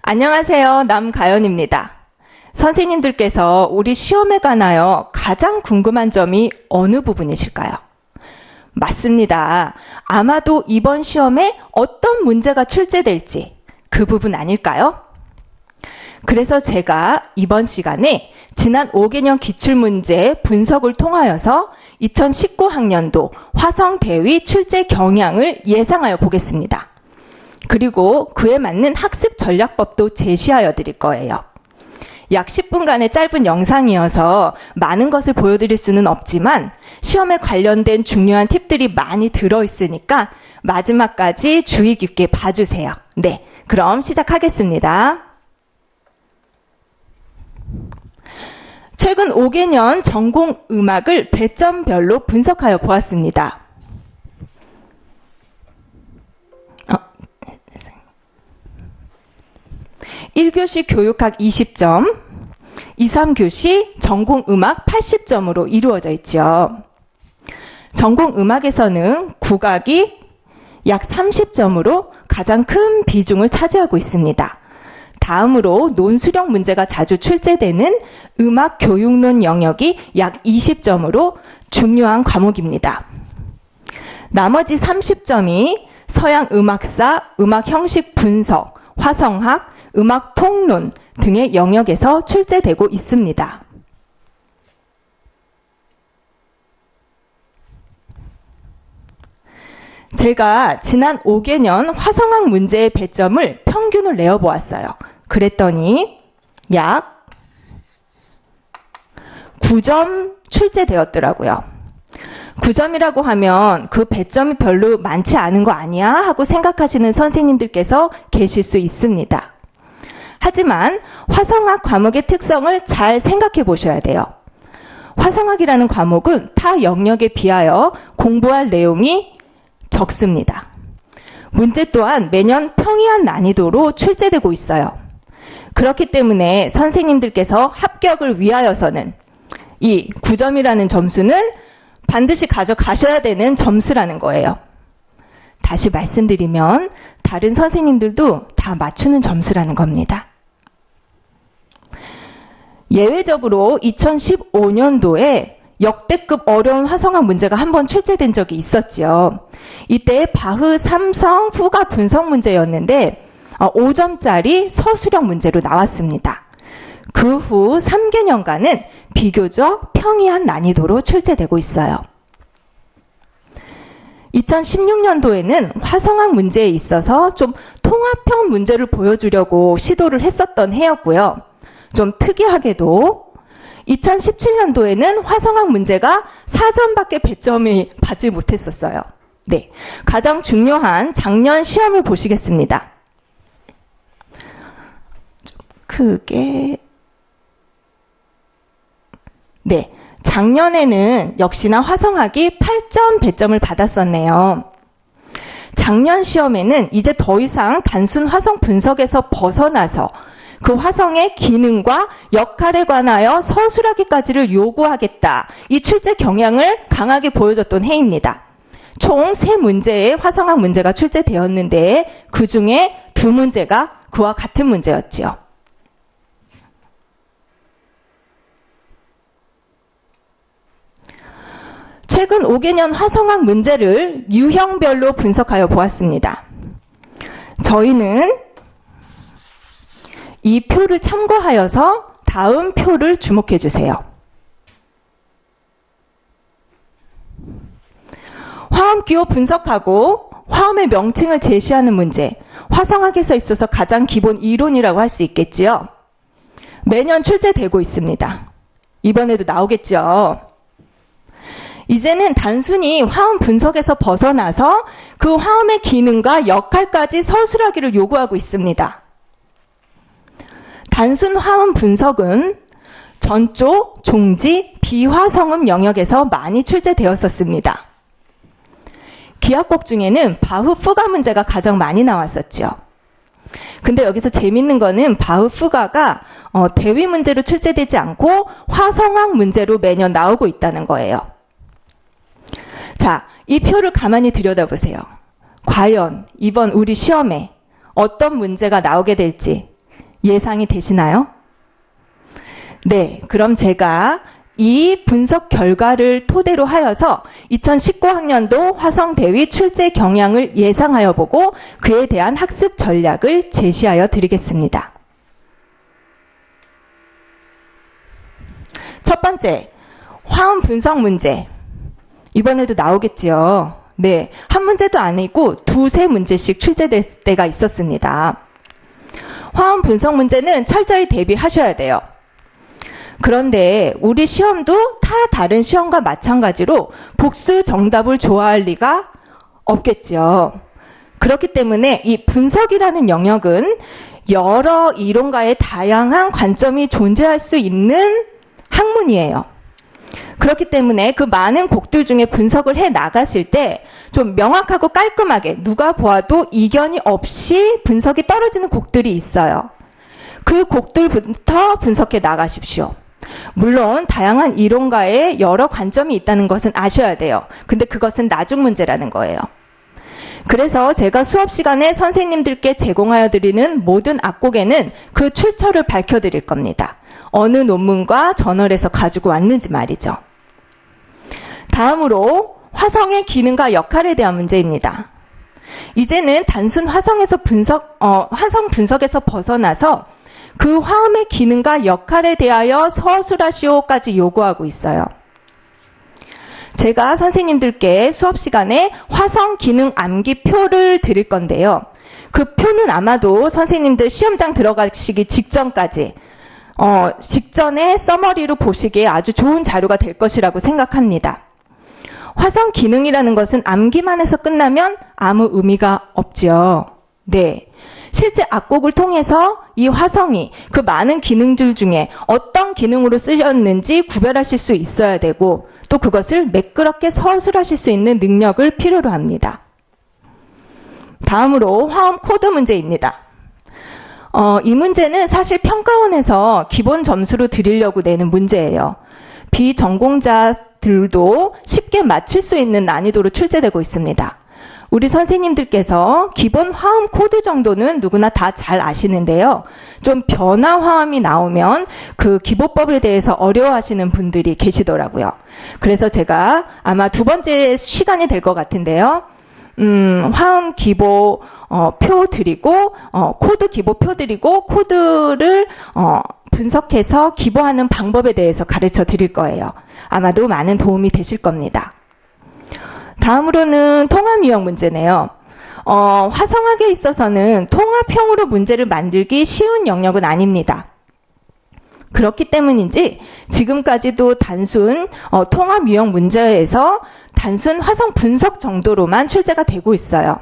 안녕하세요. 남가연입니다. 선생님들께서 우리 시험에 관하여 가장 궁금한 점이 어느 부분이실까요? 맞습니다. 아마도 이번 시험에 어떤 문제가 출제될지 그 부분 아닐까요? 그래서 제가 이번 시간에 지난 5개년 기출문제 분석을 통하여서 2019학년도 화성대위 출제 경향을 예상하여 보겠습니다. 그리고 그에 맞는 학습 전략법도 제시하여 드릴 거예요. 약 10분간의 짧은 영상이어서 많은 것을 보여드릴 수는 없지만 시험에 관련된 중요한 팁들이 많이 들어있으니까 마지막까지 주의 깊게 봐주세요. 네, 그럼 시작하겠습니다. 최근 5개년 전공 음악을 배점별로 분석하여 보았습니다. 1교시 교육학 20점, 2, 3교시 전공음악 80점으로 이루어져 있죠. 전공음악에서는 국악이 약 30점으로 가장 큰 비중을 차지하고 있습니다. 다음으로 논술형 문제가 자주 출제되는 음악 교육론 영역이 약 20점으로 중요한 과목입니다. 나머지 30점이 서양 음악사, 음악 형식 분석, 화성학, 음악 통론 등의 영역에서 출제되고 있습니다. 제가 지난 5개년 화성학 문제의 배점을 평균을 내어보았어요. 그랬더니 약 9점 출제되었더라고요. 9점이라고 하면 그 배점이 별로 많지 않은 거 아니야? 하고 생각하시는 선생님들께서 계실 수 있습니다. 하지만 화성학 과목의 특성을 잘 생각해 보셔야 돼요. 화성학이라는 과목은 타 영역에 비하여 공부할 내용이 적습니다. 문제 또한 매년 평이한 난이도로 출제되고 있어요. 그렇기 때문에 선생님들께서 합격을 위하여서는 이 9점이라는 점수는 반드시 가져가셔야 되는 점수라는 거예요. 다시 말씀드리면 다른 선생님들도 다 맞추는 점수라는 겁니다. 예외적으로 2015년도에 역대급 어려운 화성학 문제가 한번 출제된 적이 있었죠. 이때 바흐 삼성 후가 분석 문제였는데 5점짜리 서술형 문제로 나왔습니다. 그 후 3개년간은 비교적 평이한 난이도로 출제되고 있어요. 2016년도에는 화성학 문제에 있어서 좀 통합형 문제를 보여주려고 시도를 했었던 해였고요. 좀 특이하게도 2017년도에는 화성학 문제가 4점밖에 배점이 받지 못했었어요. 네, 가장 중요한 작년 시험을 보시겠습니다. 좀 크게. 네, 작년에는 역시나 화성학이 8점 배점을 받았었네요. 작년 시험에는 이제 더 이상 단순 화성 분석에서 벗어나서 그 화성의 기능과 역할에 관하여 서술하기까지를 요구하겠다. 이 출제 경향을 강하게 보여줬던 해입니다. 총 3문제의 화성학 문제가 출제되었는데 그 중에 2문제가 그와 같은 문제였지요. 최근 5개년 화성학 문제를 유형별로 분석하여 보았습니다. 저희는 이 표를 참고하여서 다음 표를 주목해 주세요. 화음 기호 분석하고 화음의 명칭을 제시하는 문제, 화성학에서 있어서 가장 기본 이론이라고 할 수 있겠지요. 매년 출제되고 있습니다. 이번에도 나오겠죠. 이제는 단순히 화음 분석에서 벗어나서 그 화음의 기능과 역할까지 서술하기를 요구하고 있습니다. 단순 화음 분석은 전조, 종지, 비화성음 영역에서 많이 출제되었었습니다. 기하곡 중에는 바흐 후가 문제가 가장 많이 나왔었죠. 근데 여기서 재밌는 거는 바흐 후가가 대위 문제로 출제되지 않고 화성학 문제로 매년 나오고 있다는 거예요. 자, 이 표를 가만히 들여다보세요. 과연 이번 우리 시험에 어떤 문제가 나오게 될지 예상이 되시나요? 네, 그럼 제가 이 분석 결과를 토대로 하여서 2019학년도 화성대위 출제 경향을 예상하여 보고 그에 대한 학습 전략을 제시하여 드리겠습니다. 첫 번째, 화음 분석 문제. 이번에도 나오겠지요. 네, 한 문제도 아니고 두세 문제씩 출제될 때가 있었습니다. 화음 분석 문제는 철저히 대비하셔야 돼요. 그런데 우리 시험도 타 다른 시험과 마찬가지로 복수 정답을 좋아할 리가 없겠죠. 그렇기 때문에 이 분석이라는 영역은 여러 이론가의 다양한 관점이 존재할 수 있는 학문이에요. 그렇기 때문에 그 많은 곡들 중에 분석을 해 나가실 때 좀 명확하고 깔끔하게 누가 보아도 이견이 없이 분석이 떨어지는 곡들이 있어요. 그 곡들부터 분석해 나가십시오. 물론 다양한 이론가의 여러 관점이 있다는 것은 아셔야 돼요. 근데 그것은 나중 문제라는 거예요. 그래서 제가 수업 시간에 선생님들께 제공하여 드리는 모든 악곡에는 그 출처를 밝혀드릴 겁니다. 어느 논문과 저널에서 가지고 왔는지 말이죠. 다음으로 화성의 기능과 역할에 대한 문제입니다. 이제는 단순 화성 분석에서 벗어나서 그 화음의 기능과 역할에 대하여 서술하시오까지 요구하고 있어요. 제가 선생님들께 수업 시간에 화성 기능 암기표를 드릴 건데요. 그 표는 아마도 선생님들 시험장 들어가시기 직전까지 직전에 서머리로 보시기에 아주 좋은 자료가 될 것이라고 생각합니다. 화성 기능이라는 것은 암기만 해서 끝나면 아무 의미가 없지요. 네. 실제 악곡을 통해서 이 화성이 그 많은 기능들 중에 어떤 기능으로 쓰였는지 구별하실 수 있어야 되고 또 그것을 매끄럽게 서술하실 수 있는 능력을 필요로 합니다. 다음으로 화음 코드 문제입니다. 이 문제는 사실 평가원에서 기본 점수로 드리려고 내는 문제예요. 비전공자들도 쉽게 맞출 수 있는 난이도로 출제되고 있습니다. 우리 선생님들께서 기본 화음 코드 정도는 누구나 다 잘 아시는데요. 좀 변화 화음이 나오면 그 기보법에 대해서 어려워하시는 분들이 계시더라고요. 그래서 제가 아마 두 번째 시간이 될 것 같은데요. 화음 기보 표 드리고 코드 기보 표 드리고 코드를 분석해서 기보하는 방법에 대해서 가르쳐 드릴 거예요. 아마도 많은 도움이 되실 겁니다. 다음으로는 통합 유형 문제네요. 화성학에 있어서는 통합형으로 문제를 만들기 쉬운 영역은 아닙니다. 그렇기 때문인지 지금까지도 단순 통합 유형 문제에서 단순 화성 분석 정도로만 출제가 되고 있어요.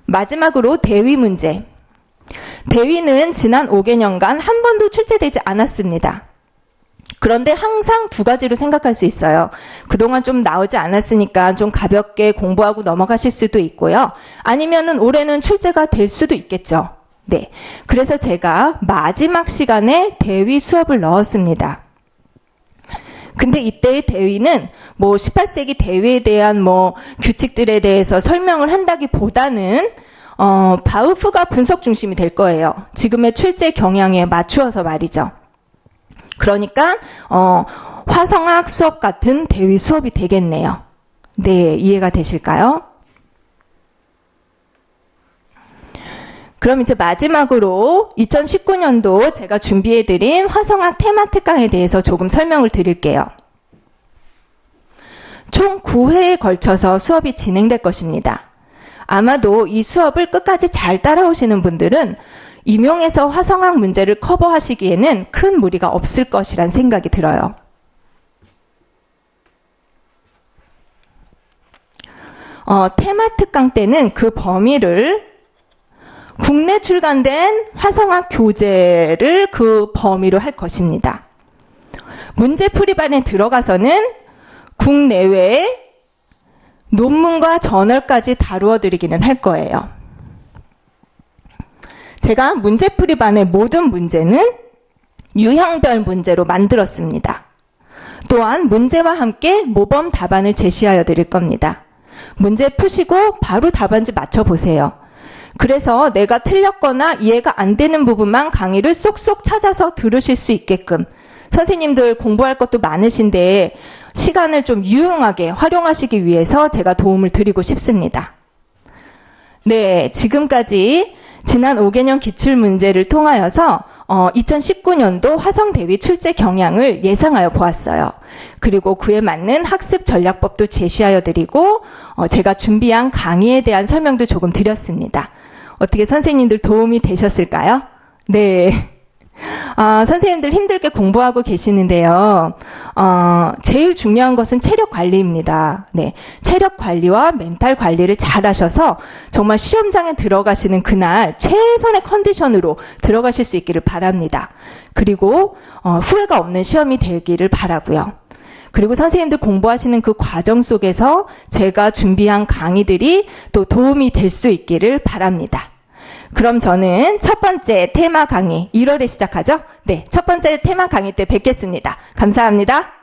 마지막으로 대위 문제. 대위는 지난 5개년간 한 번도 출제되지 않았습니다. 그런데 항상 두 가지로 생각할 수 있어요. 그동안 좀 나오지 않았으니까 좀 가볍게 공부하고 넘어가실 수도 있고요. 아니면은 올해는 출제가 될 수도 있겠죠. 네. 그래서 제가 마지막 시간에 대위 수업을 넣었습니다. 근데 이때의 대위는 18세기 대위에 대한 규칙들에 대해서 설명을 한다기보다는 바우프가 분석 중심이 될 거예요. 지금의 출제 경향에 맞추어서 말이죠. 그러니까 화성학 수업 같은 대위 수업이 되겠네요. 네, 이해가 되실까요? 그럼 이제 마지막으로 2019년도 제가 준비해드린 화성학 테마 특강에 대해서 조금 설명을 드릴게요. 총 9회에 걸쳐서 수업이 진행될 것입니다. 아마도 이 수업을 끝까지 잘 따라오시는 분들은 임용에서 화성학 문제를 커버하시기에는 큰 무리가 없을 것이란 생각이 들어요. 테마 특강 때는 그 범위를 국내 출간된 화성학 교재를 그 범위로 할 것입니다. 문제풀이반에 들어가서는 국내외의 논문과 저널까지 다루어 드리기는 할 거예요. 제가 문제풀이반의 모든 문제는 유형별 문제로 만들었습니다. 또한 문제와 함께 모범 답안을 제시하여 드릴 겁니다. 문제 푸시고 바로 답안지 맞춰보세요. 그래서 내가 틀렸거나 이해가 안 되는 부분만 강의를 쏙쏙 찾아서 들으실 수 있게끔 선생님들 공부할 것도 많으신데 시간을 좀 유용하게 활용하시기 위해서 제가 도움을 드리고 싶습니다. 네, 지금까지 지난 5개년 기출문제를 통하여서 2019년도 화성대위 출제 경향을 예상하여 보았어요. 그리고 그에 맞는 학습 전략법도 제시하여 드리고 제가 준비한 강의에 대한 설명도 조금 드렸습니다. 어떻게 선생님들 도움이 되셨을까요? 네. 선생님들 힘들게 공부하고 계시는데요. 제일 중요한 것은 체력 관리입니다. 네. 체력 관리와 멘탈 관리를 잘 하셔서 정말 시험장에 들어가시는 그날 최선의 컨디션으로 들어가실 수 있기를 바랍니다. 그리고 후회가 없는 시험이 되기를 바라고요. 그리고 선생님들 공부하시는 그 과정 속에서 제가 준비한 강의들이 또 도움이 될 수 있기를 바랍니다. 그럼 저는 첫 번째 테마 강의 1월에 시작하죠? 네, 첫 번째 테마 강의 때 뵙겠습니다. 감사합니다.